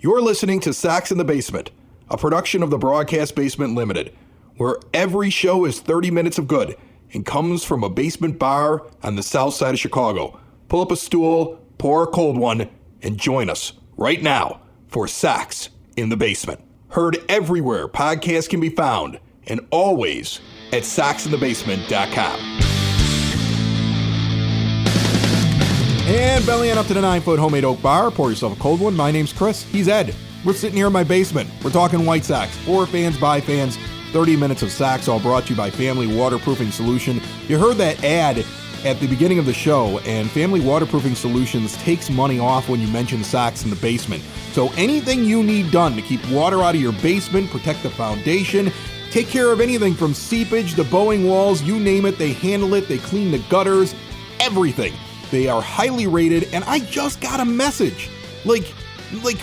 You're listening to Sox in the Basement, a production of the Broadcast Basement Limited, where every show is 30 minutes of good and comes from a basement bar on the south side of Chicago. Pull up a stool, pour a cold one, and join us right now for Sox in the Basement. Heard everywhere podcasts can be found, and always at soxinthebasement.com. And belly on up to the 9-foot homemade oak bar. Pour yourself a cold one. My name's Chris. He's Ed. We're sitting here in my basement. We're talking White Sox. For fans, by fans. 30 minutes of Sox, all brought to you by Family Waterproofing Solution. You heard that ad at the beginning of the show, and Family Waterproofing Solutions takes money off when you mention Sox in the Basement. So anything you need done to keep water out of your basement, protect the foundation, take care of anything from seepage to bowing walls, you name it, they handle it, they clean the gutters, everything. They are highly rated, and I just got a message, like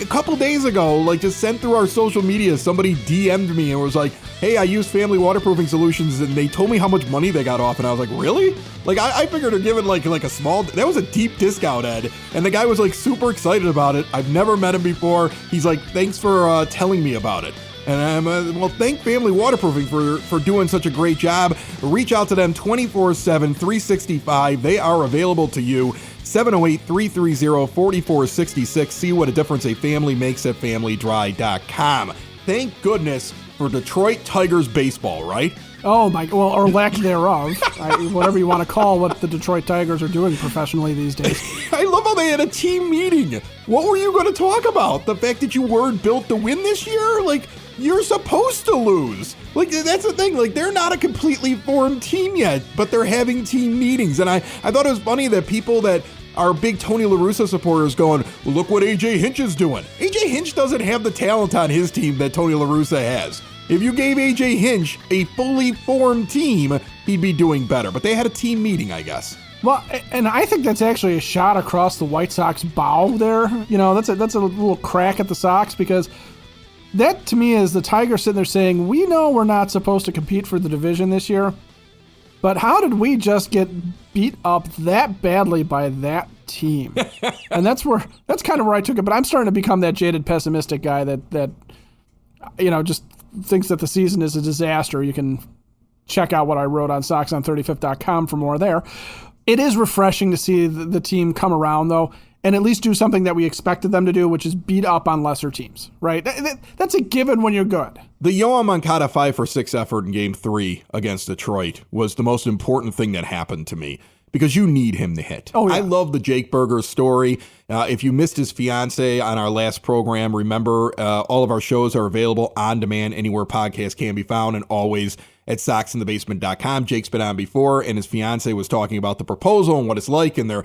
a couple days ago, just sent through our social media, somebody DM'd me and was like, hey, I use Family Waterproofing Solutions, and they told me how much money they got off, and I was like, really? I figured they're giving like a small, that was a deep discount, Ed, and the guy was super excited about it. I've never met him before. He's like, thanks for telling me about it. And well, thank Family Waterproofing for doing such a great job. Reach out to them 24/7, 365. They are available to you. 708-330-4466. See what a difference a family makes at FamilyDry.com. Thank goodness for Detroit Tigers baseball, right? Oh my, well, or lack thereof. Whatever you want to call what the Detroit Tigers are doing professionally these days. I love how they had a team meeting. What were you going to talk about? The fact that you weren't built to win this year? You're supposed to lose. That's the thing. They're not a completely formed team yet, but they're having team meetings. And I thought it was funny that people that are big Tony La Russa supporters going, well, look what A.J. Hinch is doing. A.J. Hinch doesn't have the talent on his team that Tony La Russa has. If you gave A.J. Hinch a fully formed team, he'd be doing better. But they had a team meeting, I guess. Well, and I think that's actually a shot across the White Sox bow there. That's a little crack at the Sox, because that, to me, is the Tigers sitting there saying, we know we're not supposed to compete for the division this year, but how did we just get beat up that badly by that team? And that's kind of where I took it. But I'm starting to become that jaded, pessimistic guy that just thinks that the season is a disaster. You can check out what I wrote on SoxOn35th.com for more there. It is refreshing to see the team come around, though, and at least do something that we expected them to do, which is beat up on lesser teams, right? That's a given when you're good. The Yoan Moncada 5-for-6 effort in Game 3 against Detroit was the most important thing that happened to me, because you need him to hit. Oh, yeah. I love the Jake Burger story. If you missed his fiance on our last program, remember all of our shows are available on demand anywhere podcasts can be found, and always at soxinthebasement.com. Jake's been on before, and his fiance was talking about the proposal and what it's like in their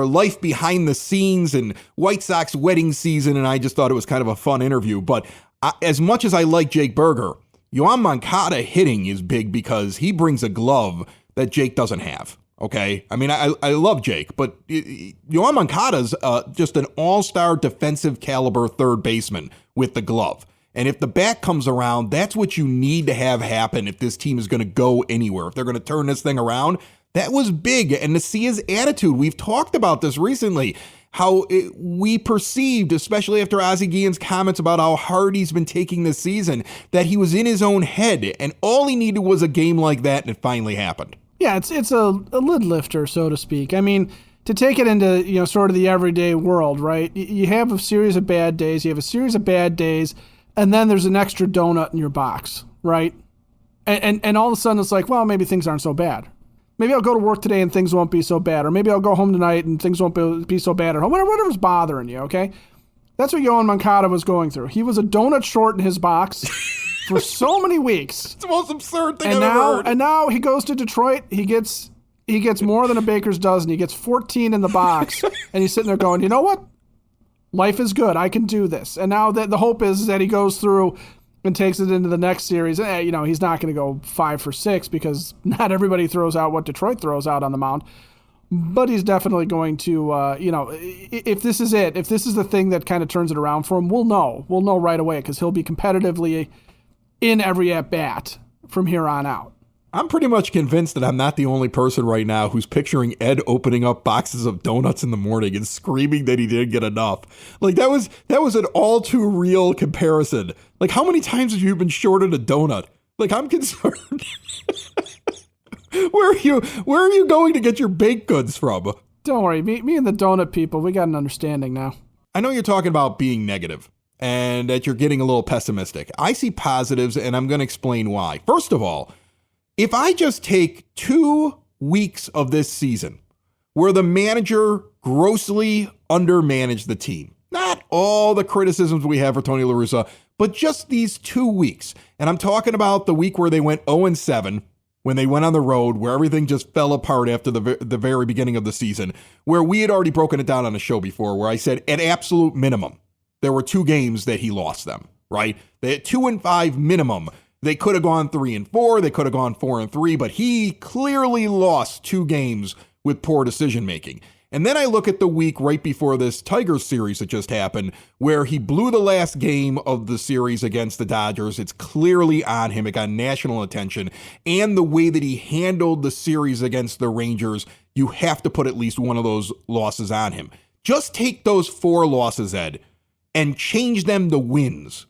life behind the scenes and White Sox wedding season, and I just thought it was kind of a fun interview. But as much as I like Jake Burger, Yoan Moncada hitting is big because he brings a glove that Jake doesn't have. Okay, I mean, I love Jake, but Yoan Moncada's just an all-star defensive caliber third baseman with the glove. And if the bat comes around, that's what you need to have happen if this team is going to go anywhere. If they're going to turn this thing around, that was big. And to see his attitude, we've talked about this recently, how we perceived, especially after Ozzie Guillen's comments about how hard he's been taking this season, that he was in his own head. And all he needed was a game like that, and it finally happened. Yeah, it's a lid lifter, so to speak. I mean, to take it into sort of the everyday world, right? You have a series of bad days. And then there's an extra donut in your box, right? And all of a sudden it's like, well, maybe things aren't so bad. Maybe I'll go to work today and things won't be so bad. Or maybe I'll go home tonight and things won't be so bad at home. Whatever's bothering you, okay? That's what Yoan Moncada was going through. He was a donut short in his box for so many weeks. It's the most absurd thing I've ever heard. And now he goes to Detroit. He gets more than a baker's dozen. He gets 14 in the box. And he's sitting there going, you know what? Life is good. I can do this. And now the hope is that he goes through and takes it into the next series. He's not going to go 5-for-6 because not everybody throws out what Detroit throws out on the mound. But he's definitely going to, if this is it, if this is the thing that kind of turns it around for him, we'll know right away because he'll be competitively in every at-bat from here on out. I'm pretty much convinced that I'm not the only person right now who's picturing Ed opening up boxes of donuts in the morning and screaming that he didn't get enough. Like that was an all too real comparison. Like, how many times have you been shorted a donut? Like, I'm concerned. Where are you going to get your baked goods from? Don't worry, me and the donut people, we got an understanding now. I know you're talking about being negative and that you're getting a little pessimistic. I see positives, and I'm going to explain why. First of all, if I just take 2 weeks of this season where the manager grossly undermanaged the team, not all the criticisms we have for Tony La Russa, but just these 2 weeks, and I'm talking about the week where they went 0-7, when they went on the road, where everything just fell apart after the very beginning of the season, where we had already broken it down on a show before, where I said at absolute minimum, there were 2 games that he lost them, right? They had 2-5 minimum. They could have gone 3-4. They could have gone 4-3, but he clearly lost 2 games with poor decision making. And then I look at the week right before this Tigers series that just happened, where he blew the last game of the series against the Dodgers. It's clearly on him. It got national attention. And the way that he handled the series against the Rangers, you have to put at least one of those losses on him. Just take those 4 losses, Ed, and change them to wins.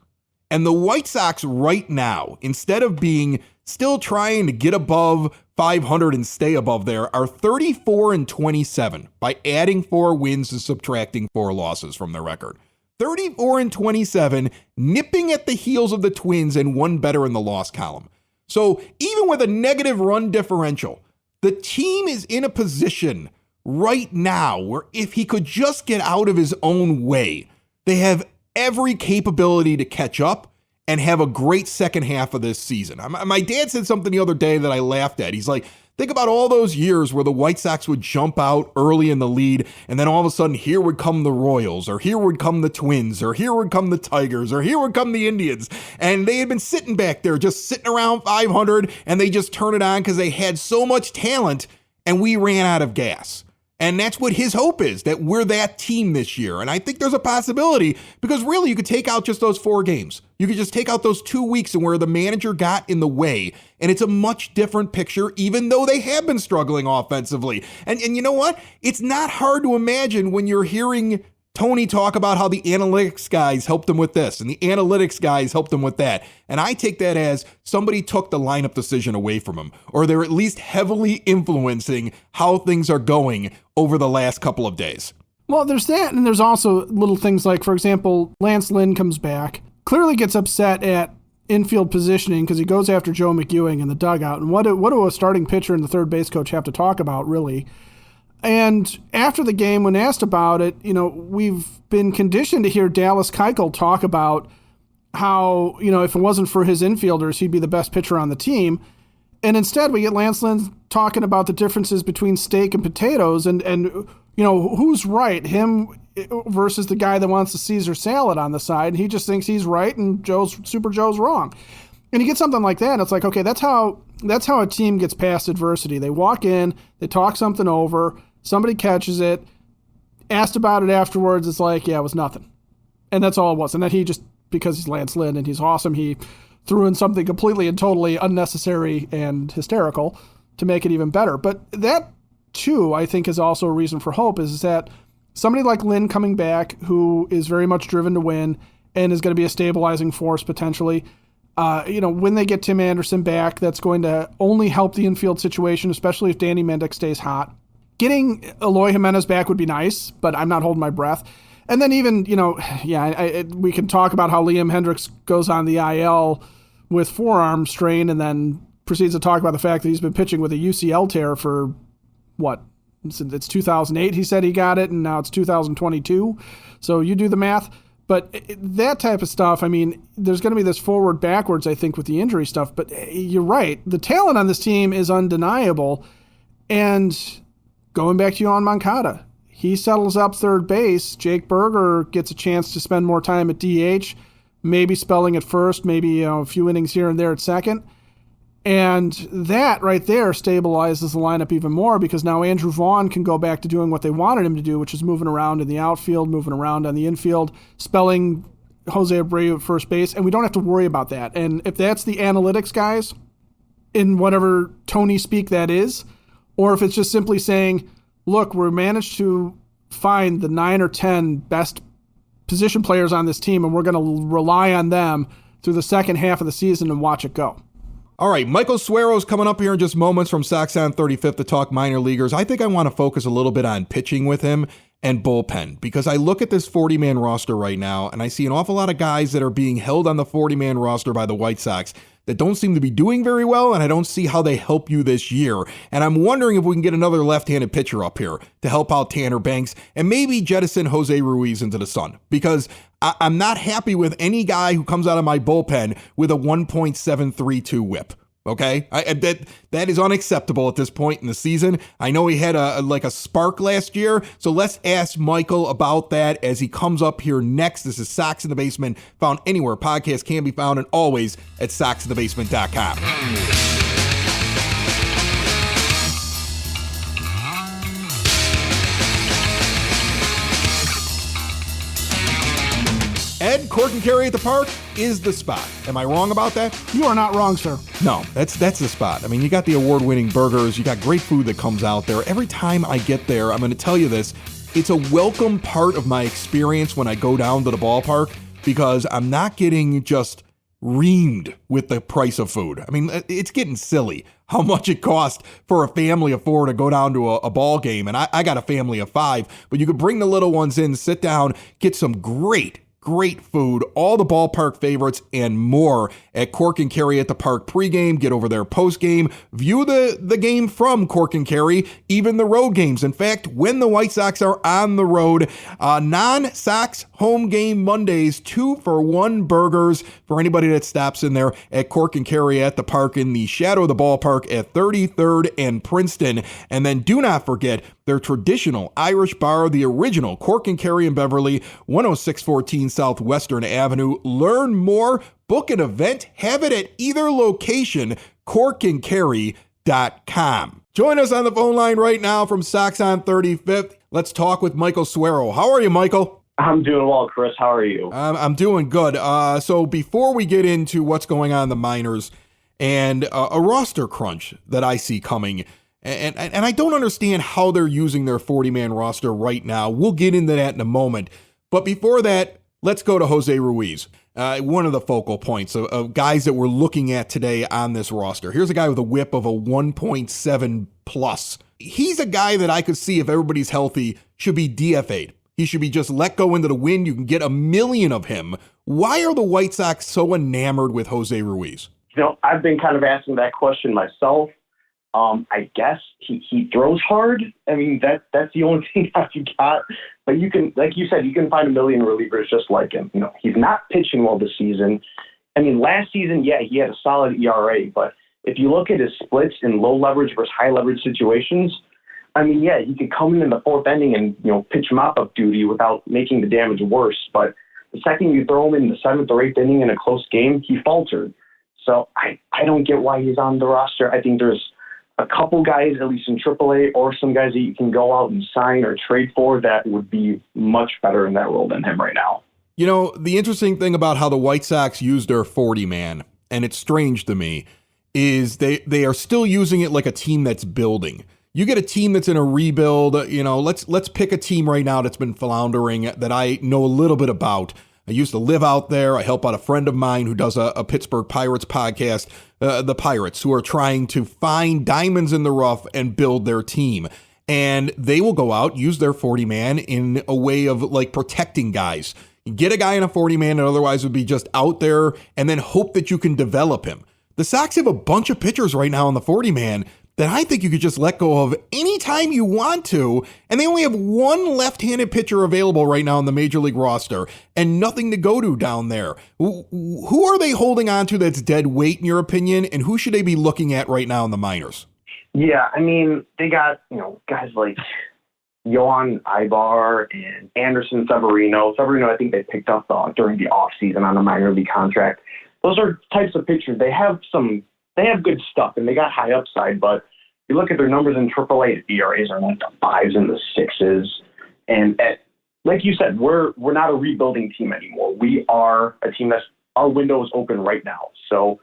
And the White Sox right now, instead of being still trying to get above 500 and stay above there, are 34-27 by adding 4 wins and subtracting 4 losses from their record. 34-27, nipping at the heels of the Twins and 1 better in the loss column. So even with a negative run differential, the team is in a position right now where if he could just get out of his own way, they have every capability to catch up and have a great second half of this season. My dad said something the other day that I laughed at. He's like, think about all those years where the White Sox would jump out early in the lead, and then all of a sudden here would come the Royals, or here would come the Twins, or here would come the Tigers, or here would come the Indians. And they had been sitting back there, just sitting around 500, and they just turn it on because they had so much talent, and we ran out of gas. And that's what his hope is, that we're that team this year. And I think there's a possibility, because really you could take out just those 4 games. You could just take out those 2 weeks and where the manager got in the way. And it's a much different picture, even though they have been struggling offensively. And you know what? It's not hard to imagine when you're hearing Tony talk about how the analytics guys helped him with this and the analytics guys helped him with that. And I take that as somebody took the lineup decision away from him, or they're at least heavily influencing how things are going over the last couple of days. Well, there's that, and there's also little things like, for example, Lance Lynn comes back, clearly gets upset at infield positioning because he goes after Joe McEwing in the dugout. And what do a starting pitcher and the third base coach have to talk about, really? And after the game, when asked about it, we've been conditioned to hear Dallas Keuchel talk about how, if it wasn't for his infielders, he'd be the best pitcher on the team. And instead, we get Lance Lynn talking about the differences between steak and potatoes and who's right, him versus the guy that wants the Caesar salad on the side. And he just thinks he's right and Super Joe's wrong. And you get something like that, and it's like, okay, that's how a team gets past adversity. They walk in, they talk something over, somebody catches it, asked about it afterwards, it's like, yeah, it was nothing. And that's all it was. And then he just, because he's Lance Lynn and he's awesome, he threw in something completely and totally unnecessary and hysterical to make it even better. But that, too, I think is also a reason for hope, is that somebody like Lynn coming back, who is very much driven to win and is going to be a stabilizing force potentially, when they get Tim Anderson back, that's going to only help the infield situation, especially if Danny Mendick stays hot. Getting Eloy Jimenez back would be nice, but I'm not holding my breath. And then even, we can talk about how Liam Hendricks goes on the IL with forearm strain and then proceeds to talk about the fact that he's been pitching with a UCL tear for, it's 2008 he said he got it, and now it's 2022. So you do the math. But that type of stuff, there's going to be this forward-backwards, I think, with the injury stuff. But you're right. The talent on this team is undeniable. And going back to Yohan Moncada, he settles up third base. Jake Berger gets a chance to spend more time at DH, maybe spelling at first, maybe a few innings here and there at second. And that right there stabilizes the lineup even more, because now Andrew Vaughn can go back to doing what they wanted him to do, which is moving around in the outfield, moving around on the infield, spelling Jose Abreu at first base, and we don't have to worry about that. And if that's the analytics guys, in whatever Tony speak that is, or if it's just simply saying, look, we managed to find the 9 or 10 best position players on this team, and we're going to rely on them through the second half of the season and watch it go. All right, Michael Suero's coming up here in just moments from Sox on 35th to talk minor leaguers. I think I want to focus a little bit on pitching with him and bullpen, because I look at this 40-man roster right now, and I see an awful lot of guys that are being held on the 40-man roster by the White Sox that don't seem to be doing very well, and I don't see how they help you this year. And I'm wondering if we can get another left-handed pitcher up here to help out Tanner Banks and maybe jettison Jose Ruiz into the sun, because I'm not happy with any guy who comes out of my bullpen with a 1.732 whip. Okay, that is unacceptable at this point in the season. I know he had a spark last year, so let's ask Michael about that as he comes up here next. This is Sox in the Basement, found anywhere podcasts can be found, and always at soxinthebasement.com. Ed, Cork and Carry at the Park is the spot. Am I wrong about that? You are not wrong, sir. No, that's the spot. I mean, you got the award-winning burgers. You got great food that comes out there. Every time I get there, I'm going to tell you this, it's a welcome part of my experience when I go down to the ballpark, because I'm not getting just reamed with the price of food. I mean, it's getting silly how much it costs for a family of 4 to go down to a ball game. And I got a family of 5, but you could bring the little ones in, sit down, get some great food, all the ballpark favorites, and more at Cork and Carry at the Park pregame. Get over there postgame. View the game from Cork and Carry, even the road games. In fact, when the White Sox are on the road, non-Sox home game Mondays, 2-for-1 burgers for anybody that stops in there at Cork and Carry at the Park in the shadow of the ballpark at 33rd and Princeton. And then do not forget their traditional Irish bar, the original Cork and Carry in Beverly, 10614 Southwestern Avenue. Learn more, book an event, have it at either location, corkandcarry.com. Join us on the phone line right now from Sox on 35th. Let's talk with Michael Suero. How are you, Michael? I'm doing well, Chris. How are you? I'm doing good. So before we get into what's going on in the minors and a roster crunch that I see coming, and I don't understand how they're using their 40-man roster right now. We'll get into that in a moment. But before that, let's go to Jose Ruiz, one of the focal points of guys that we're looking at today on this roster. Here's a guy with a whip of a 1.7 plus. He's a guy that I could see, if everybody's healthy, should be DFA'd. He should be just let go into the wind. You can get 1 million of him. Why are the White Sox so enamored with Jose Ruiz? I've been kind of asking that question myself. I guess he throws hard. I mean, that's the only thing that you got. But you can, like you said, you can find 1 million relievers just like him. He's not pitching well this season. I mean, last season, yeah, he had a solid ERA. But if you look at his splits in low leverage versus high leverage situations, I mean, yeah, he could come in the 4th inning and, pitch mop-up duty without making the damage worse. But the second you throw him in the 7th or 8th inning in a close game, he faltered. So I don't get why he's on the roster. I think there's a couple guys, at least in AAA, or some guys that you can go out and sign or trade for that would be much better in that role than him right now. The interesting thing about how the White Sox use their 40-man, and it's strange to me, is they are still using it like a team that's building. You get a team that's in a rebuild, let's pick a team right now that's been floundering that I know a little bit about. I used to live out there. I help out a friend of mine who does a Pittsburgh Pirates podcast, the Pirates, who are trying to find diamonds in the rough and build their team. And they will go out, use their 40-man in a way of like protecting guys. You get a guy in a 40-man that otherwise would be just out there and then hope that you can develop him. The Sox have a bunch of pitchers right now on the 40-man that I think you could just let go of anytime you want to, and they only have one left-handed pitcher available right now on the Major League roster, and nothing to go to down there. Who are they holding on to that's dead weight, in your opinion, and who should they be looking at right now in the minors? Yeah, I mean, they got, guys like Johan Ibar and Anderson Severino. Severino, I think they picked up during the offseason on a minor league contract. Those are types of pitchers. They have good stuff, and they got high upside, but you look at their numbers in AAA, ERAs are like the 5s and the 6s. And like you said, we're not a rebuilding team anymore. We are a team our window is open right now. So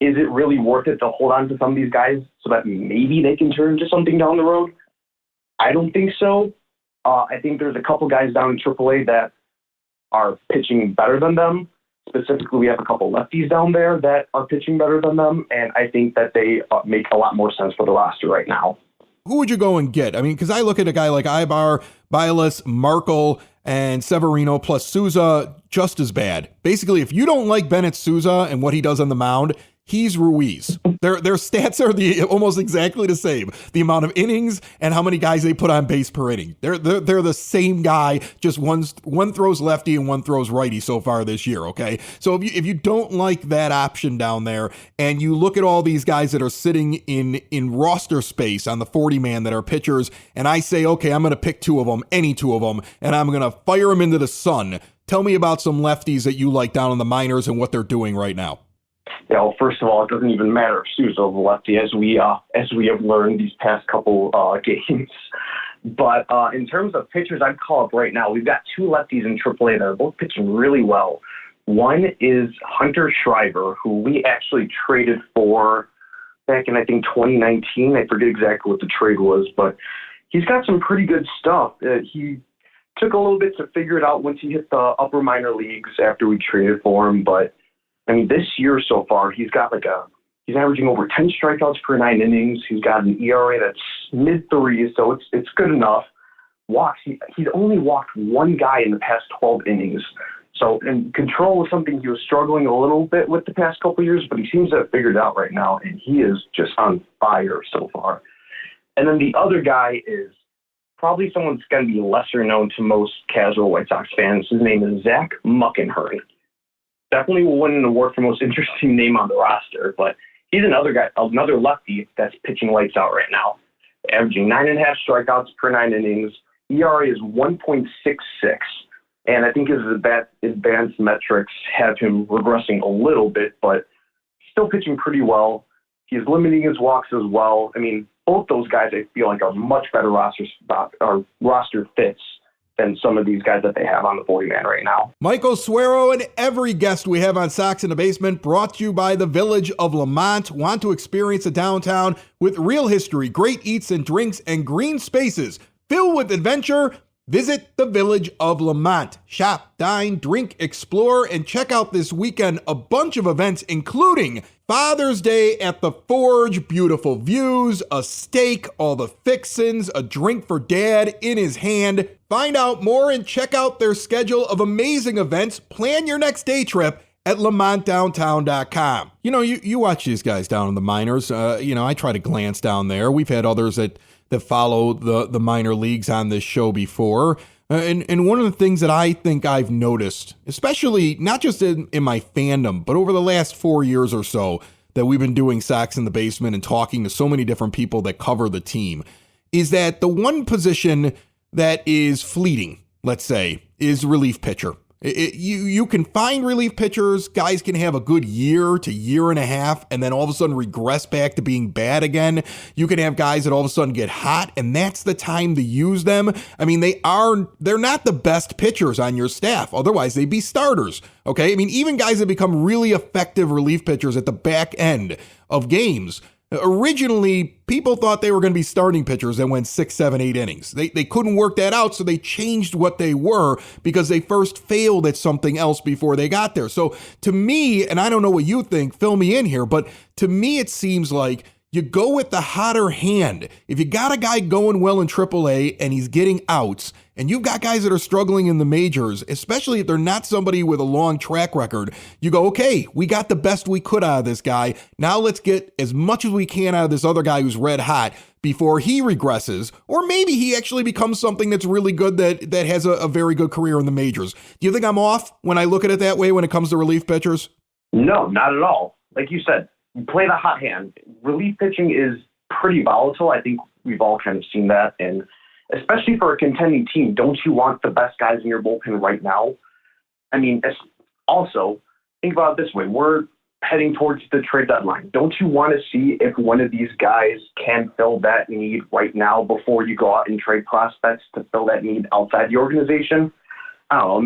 is it really worth it to hold on to some of these guys so that maybe they can turn into something down the road? I don't think so. I think there's a couple guys down in AAA that are pitching better than them. Specifically, we have a couple lefties down there that are pitching better than them, and I think that they make a lot more sense for the roster right now. Who would you go and get? I mean, because I look at a guy like Ibar, Bilas, Markle, and Severino plus Souza just as bad. Basically, if you don't like Bennett Souza and what he does on the mound, he's Ruiz. Their stats are almost exactly the same. The amount of innings and how many guys they put on base per inning. They're the same guy, just one throws lefty and one throws righty so far this year, okay? So if you don't like that option down there and you look at all these guys that are sitting in roster space on the 40-man that are pitchers, and I say, okay, I'm going to pick two of them, any two of them, and I'm going to fire them into the sun. Tell me about some lefties that you like down in the minors and what they're doing right now. Yeah, well, first of all, it doesn't even matter if Souza's the lefty, as we have learned these past couple games. But in terms of pitchers, I'd call up right now. We've got two lefties in AAA that are both pitching really well. One is Hunter Schreiber, who we actually traded for back in, I think, 2019. I forget exactly what the trade was, but he's got some pretty good stuff. He took a little bit to figure it out once he hit the upper minor leagues after we traded for him, but I mean, this year so far, he's averaging over 10 strikeouts per 9 innings. He's got an ERA that's mid-threes, so it's good enough. Walks, he's only walked one guy in the past 12 innings. So, and control was something he was struggling a little bit with the past couple of years, but he seems to have figured it out right now, and he is just on fire so far. And then the other guy is probably someone that's going to be lesser known to most casual White Sox fans. His name is Zach Muckenhirn. Definitely will win an award for most interesting name on the roster, but he's another lefty that's pitching lights out right now, averaging 9.5 strikeouts per 9 innings. ERA is 1.66, and I think his advanced metrics have him regressing a little bit, but still pitching pretty well. He's limiting his walks as well. I mean, both those guys I feel like are much better roster fits than some of these guys that they have on the 40-man right now. Michael Suero and every guest we have on Sox in the Basement brought to you by the Village of Lamont. Want to experience a downtown with real history, great eats and drinks, and green spaces filled with adventure? Visit the Village of Lamont. Shop, dine, drink, explore, and check out this weekend a bunch of events, including Father's Day at the Forge, beautiful views, a steak, all the fixins, a drink for dad in his hand. Find out more and check out their schedule of amazing events. Plan your next day trip at lamontdowntown.com. You know, you watch these guys down in the minors. I try to glance down there. We've had others that follow the minor leagues on this show before. And one of the things that I think I've noticed, especially not just in my fandom, but over the last 4 years or so that we've been doing Sox in the Basement and talking to so many different people that cover the team, is that the one position that is fleeting, let's say, is relief pitcher. You can find relief pitchers. Guys can have a good year to year and a half and then all of a sudden regress back to being bad again. You can have guys that all of a sudden get hot, and that's the time to use them. I mean, they're not the best pitchers on your staff. Otherwise, they'd be starters. Okay. I mean, even guys that become really effective relief pitchers at the back end of games. Originally, people thought they were going to be starting pitchers that went 6, 7, 8 innings. They couldn't work that out, so they changed what they were because they first failed at something else before they got there. So to me, and I don't know what you think, fill me in here, but to me it seems like you go with the hotter hand. If you got a guy going well in AAA and he's getting outs, and you've got guys that are struggling in the majors, especially if they're not somebody with a long track record, you go, okay, we got the best we could out of this guy. Now let's get as much as we can out of this other guy who's red hot before he regresses, or maybe he actually becomes something that's really good that has a very good career in the majors. Do you think I'm off when I look at it that way when it comes to relief pitchers? No, not at all. Like you said, you play the hot hand. Relief pitching is pretty volatile. I think we've all kind of seen that, and especially for a contending team, don't you want the best guys in your bullpen right now? I mean, also, think about it this way. We're heading towards the trade deadline. Don't you want to see if one of these guys can fill that need right now before you go out and trade prospects to fill that need outside the organization? I don't know. It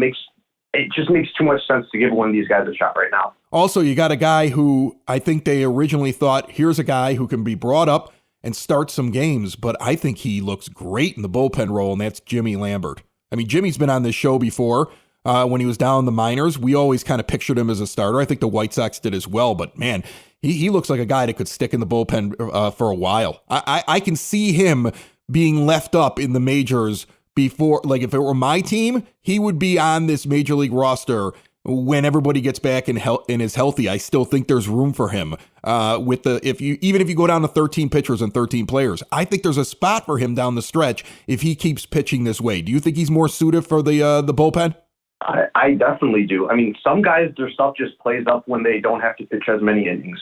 it just makes too much sense to give one of these guys a shot right now. Also, you got a guy who I think they originally thought, here's a guy who can be brought up and start some games, but I think he looks great in the bullpen role, and that's Jimmy Lambert. I mean, Jimmy's been on this show before. When he was down in the minors, we always kind of pictured him as a starter. I think the White Sox did as well, but man, he looks like a guy that could stick in the bullpen for a while. I can see him being left up in the majors before, like if it were my team, he would be on this major league roster when everybody gets back and is healthy. I still think there's room for him even if you go down to 13 pitchers and 13 players. I think there's a spot for him down the stretch if he keeps pitching this way. Do you think he's more suited for the bullpen? I definitely do. I mean, some guys, their stuff just plays up when they don't have to pitch as many innings.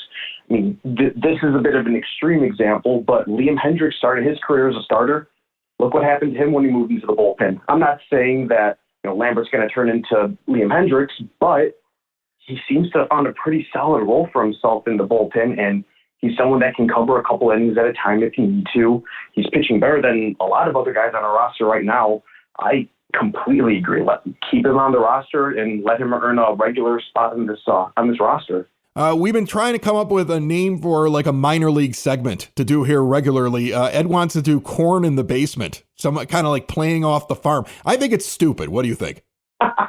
I mean, this is a bit of an extreme example, but Liam Hendriks started his career as a starter. Look what happened to him when he moved into the bullpen. I'm not saying that Lambert's going to turn into Liam Hendriks, but he seems to have found a pretty solid role for himself in the bullpen, and he's someone that can cover a couple innings at a time if you need to. He's pitching better than a lot of other guys on our roster right now. I completely agree. Keep him on the roster and let him earn a regular spot on this roster. We've been trying to come up with a name for like a minor league segment to do here regularly. Ed wants to do Corn in the Basement, some kind of like playing off the farm. I think it's stupid. What do you think? I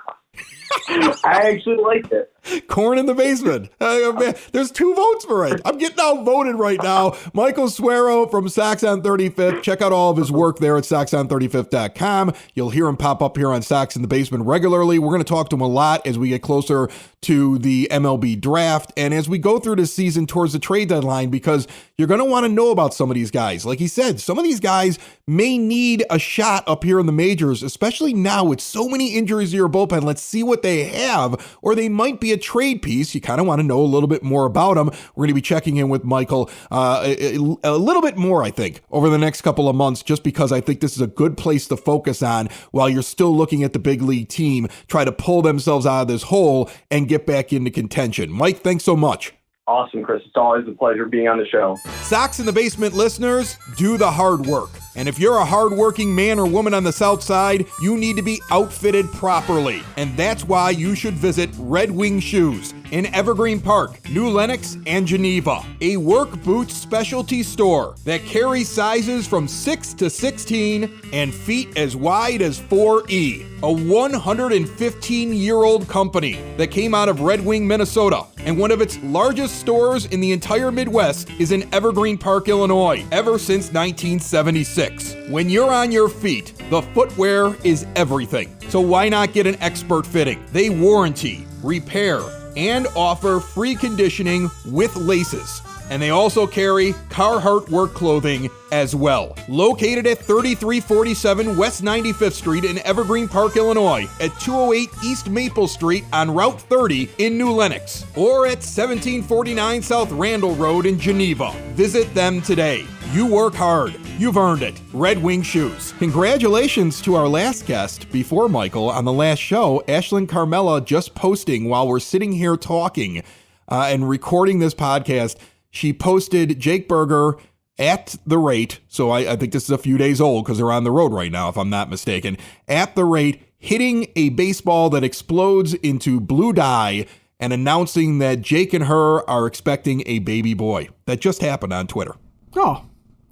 actually liked it. Corn in the Basement. There's 2 votes for it. I'm getting outvoted right now. Michael Suero from Sox on 35th. Check out all of his work there at soxon35th.com. You'll hear him pop up here on Sox in the Basement regularly. We're going to talk to him a lot as we get closer to the MLB draft and as we go through the season towards the trade deadline, because you're going to want to know about some of these guys. Like he said, some of these guys may need a shot up here in the majors, especially now with so many injuries to your bullpen. Let's see what they have, or they might be a trade piece. You kind of want to know a little bit more about them. We're going to be checking in with Michael a little bit more, I think, over the next couple of months, just because I think this is a good place to focus on while you're still looking at the big league team, try to pull themselves out of this hole and get back into contention. Mike, thanks so much. Awesome, Chris. It's always a pleasure being on the show. Sox in the Basement listeners, do the hard work. And if you're a hardworking man or woman on the South Side, you need to be outfitted properly. And that's why you should visit Red Wing Shoes in Evergreen Park, New Lenox, and Geneva. A work boots specialty store that carries sizes from 6 to 16 and feet as wide as 4E. A 115-year-old company that came out of Red Wing, Minnesota, and one of its largest stores in the entire Midwest is in Evergreen Park, Illinois, ever since 1976. When you're on your feet, the footwear is everything. So why not get an expert fitting? They warranty, repair, and offer free conditioning with laces. And they also carry Carhartt work clothing as well. Located at 3347 West 95th Street in Evergreen Park, Illinois, at 208 East Maple Street on Route 30 in New Lenox, or at 1749 South Randall Road in Geneva. Visit them today. You work hard. You've earned it. Red Wing Shoes. Congratulations to our last guest before Michael on the last show, Ashlyn Carmella, just posting while we're sitting here talking and recording this podcast. She posted Jake Burger at the rate, so I think this is a few days old because they're on the road right now, if I'm not mistaken, at the rate, hitting a baseball that explodes into blue dye and announcing that Jake and her are expecting a baby boy. That just happened on Twitter. Oh,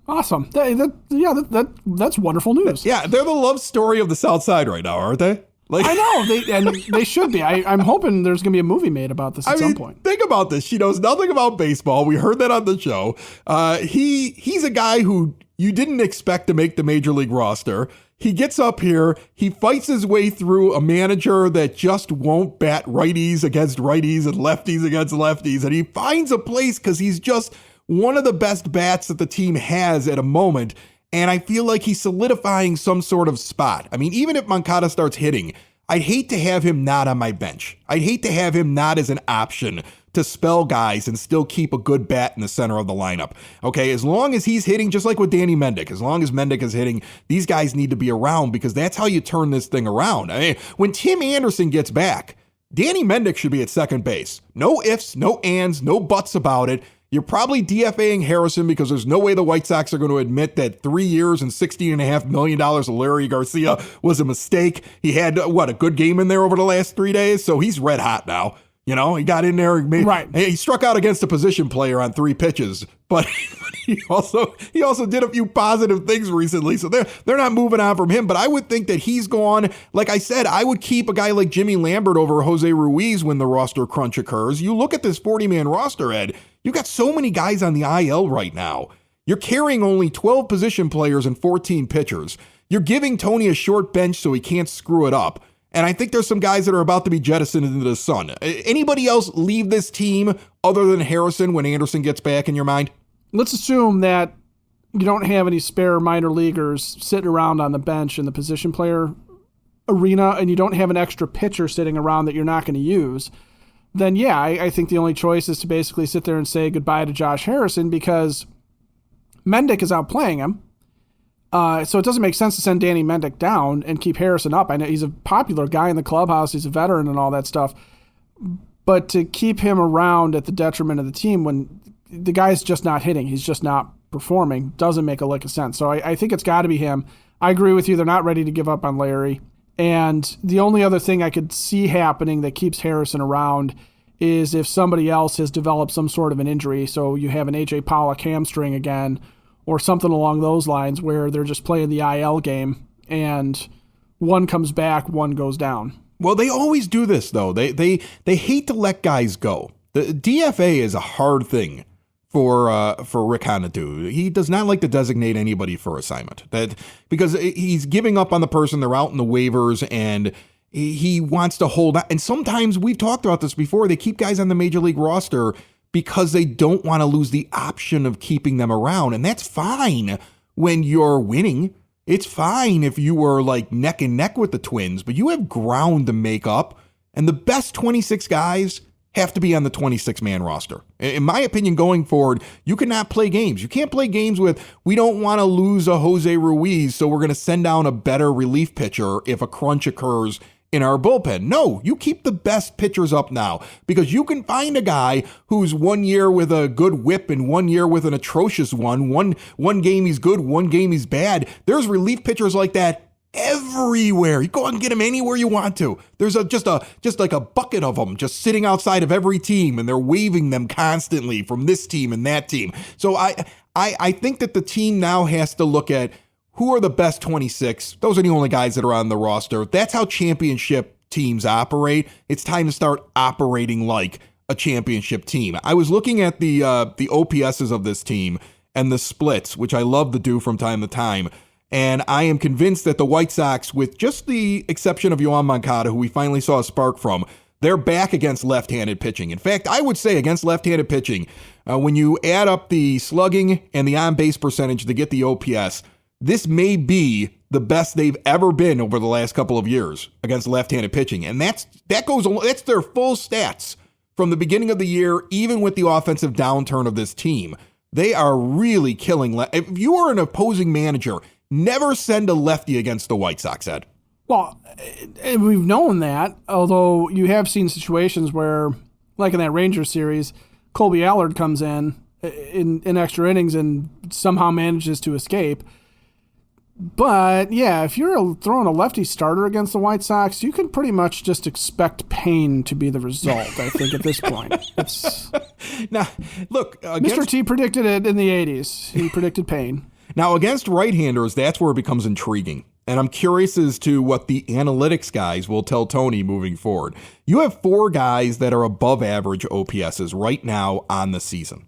awesome. That's wonderful news. Yeah, they're the love story of the South Side right now, aren't they? I know, they should be. I'm hoping there's going to be a movie made about this at some point. Think about this. She knows nothing about baseball. We heard that on the show. He's a guy who you didn't expect to make the major league roster. He gets up here. He fights his way through a manager that just won't bat righties against righties and lefties against lefties. And he finds a place because he's just one of the best bats that the team has at a moment. And I feel like he's solidifying some sort of spot. I mean, even if Moncada starts hitting, I'd hate to have him not on my bench. I'd hate to have him not as an option to spell guys and still keep a good bat in the center of the lineup. Okay, as long as he's hitting, just like with Danny Mendick, as long as Mendick is hitting, these guys need to be around because that's how you turn this thing around. I mean, when Tim Anderson gets back, Danny Mendick should be at second base. No ifs, no ands, no buts about it. You're probably DFAing Harrison because there's no way the White Sox are going to admit that 3 years and $16.5 million of Larry Garcia was a mistake. He had, a good game in there over the last 3 days, so he's red hot now. He got in there and he struck out against a position player on 3 pitches, but he also did a few positive things recently, so they're not moving on from him. But I would think that he's gone. Like I said, I would keep a guy like Jimmy Lambert over Jose Ruiz when the roster crunch occurs. You look at this 40-man roster, Ed, you got so many guys on the IL right now. You're carrying only 12 position players and 14 pitchers. You're giving Tony a short bench so he can't screw it up. And I think there's some guys that are about to be jettisoned into the sun. Anybody else leave this team other than Harrison when Anderson gets back in your mind? Let's assume that you don't have any spare minor leaguers sitting around on the bench in the position player arena, and you don't have an extra pitcher sitting around that you're not going to use. Then, yeah, I think the only choice is to basically sit there and say goodbye to Josh Harrison because Mendick is outplaying him. So it doesn't make sense to send Danny Mendick down and keep Harrison up. I know he's a popular guy in the clubhouse. He's a veteran and all that stuff. But to keep him around at the detriment of the team when the guy's just not hitting, he's just not performing, doesn't make a lick of sense. So I think it's got to be him. I agree with you. They're not ready to give up on Larry. And the only other thing I could see happening that keeps Harrison around is if somebody else has developed some sort of an injury. So you have an A.J. Pollock hamstring again, or something along those lines where they're just playing the IL game and one comes back, one goes down. Well, they always do this, though. They hate to let guys go. The DFA is a hard thing for Rick Hahn to do. He does not like to designate anybody for assignment because he's giving up on the person. They're out in the waivers and he wants to hold on. And sometimes we've talked about this before. They keep guys on the major league roster because they don't want to lose the option of keeping them around. And that's fine when you're winning. It's fine if you were like neck and neck with the Twins, but you have ground to make up. And the best 26 guys have to be on the 26-man roster. In my opinion, going forward, you cannot play games. You can't play games with, we don't want to lose a Jose Ruiz, so we're going to send down a better relief pitcher if a crunch occurs in our bullpen. No, you keep the best pitchers up now because you can find a guy who's 1 year with a good whip and 1 year with an atrocious one. One game he's good, one game he's bad. There's relief pitchers like that everywhere. You go out and get them anywhere you want to. There's just like a bucket of them just sitting outside of every team, and they're waving them constantly from this team and that team. So I think that the team now has to look at who are the best 26? Those are the only guys that are on the roster. That's how championship teams operate. It's time to start operating like a championship team. I was looking at the OPSs of this team and the splits, which I love to do from time to time. And I am convinced that the White Sox, with just the exception of Yoan Moncada, who we finally saw a spark from, they're back against left-handed pitching. In fact, I would say against left-handed pitching, when you add up the slugging and the on-base percentage to get the OPS, this may be the best they've ever been over the last couple of years against left-handed pitching. And that's their full stats from the beginning of the year, even with the offensive downturn of this team. They are really killing. If you are an opposing manager, never send a lefty against the White Sox, Ed. Well, we've known that, although you have seen situations where, like in that Rangers series, Colby Allard comes in extra innings and somehow manages to escape. But, yeah, if you're throwing a lefty starter against the White Sox, you can pretty much just expect pain to be the result, I think, at this point. Now, look, Mr. T predicted it in the 80s. He predicted pain. Now, against right-handers, that's where it becomes intriguing. And I'm curious as to what the analytics guys will tell Tony moving forward. You have 4 guys that are above average OPSs right now on the season.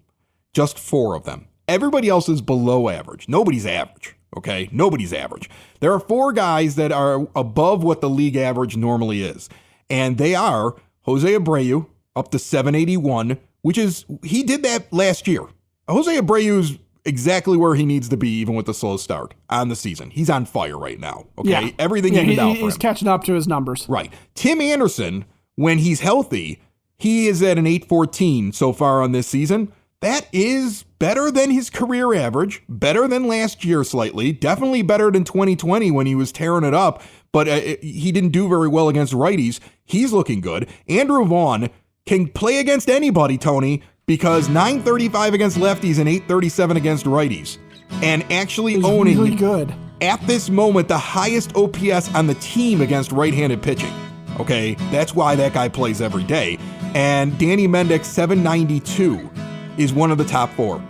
Just 4 of them. Everybody else is below average. Nobody's average. Okay, nobody's average. There are 4 guys that are above what the league average normally is. And they are Jose Abreu up to 781, which is, he did that last year. Jose Abreu's exactly where he needs to be, even with the slow start on the season. He's on fire right now. Okay, yeah. Everything evened out for him. He's catching up to his numbers. Right. Tim Anderson, when he's healthy, he is at an 814 so far on this season. That is better than his career average, better than last year slightly, definitely better than 2020 when he was tearing it up, but he didn't do very well against righties. He's looking good. Andrew Vaughn can play against anybody, Tony. because 935 against lefties and 837 against righties. And actually He's owning, really good. at this moment, the highest OPS on the team against right-handed pitching. Okay, that's why that guy plays every day. And Danny Mendick, 792, is one of the top 4.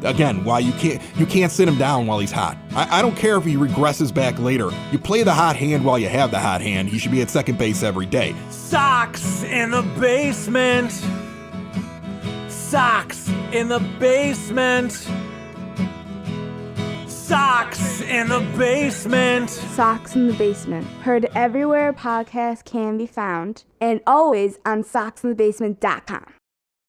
Again, why you can't sit him down while he's hot. I don't care if he regresses back later. You play the hot hand while you have the hot hand. He should be at second base every day. Sox in the basement. Sox in the basement. Sox in the basement. Sox in the Basement. Heard everywhere podcasts can be found, and always on soxinthebasement.com.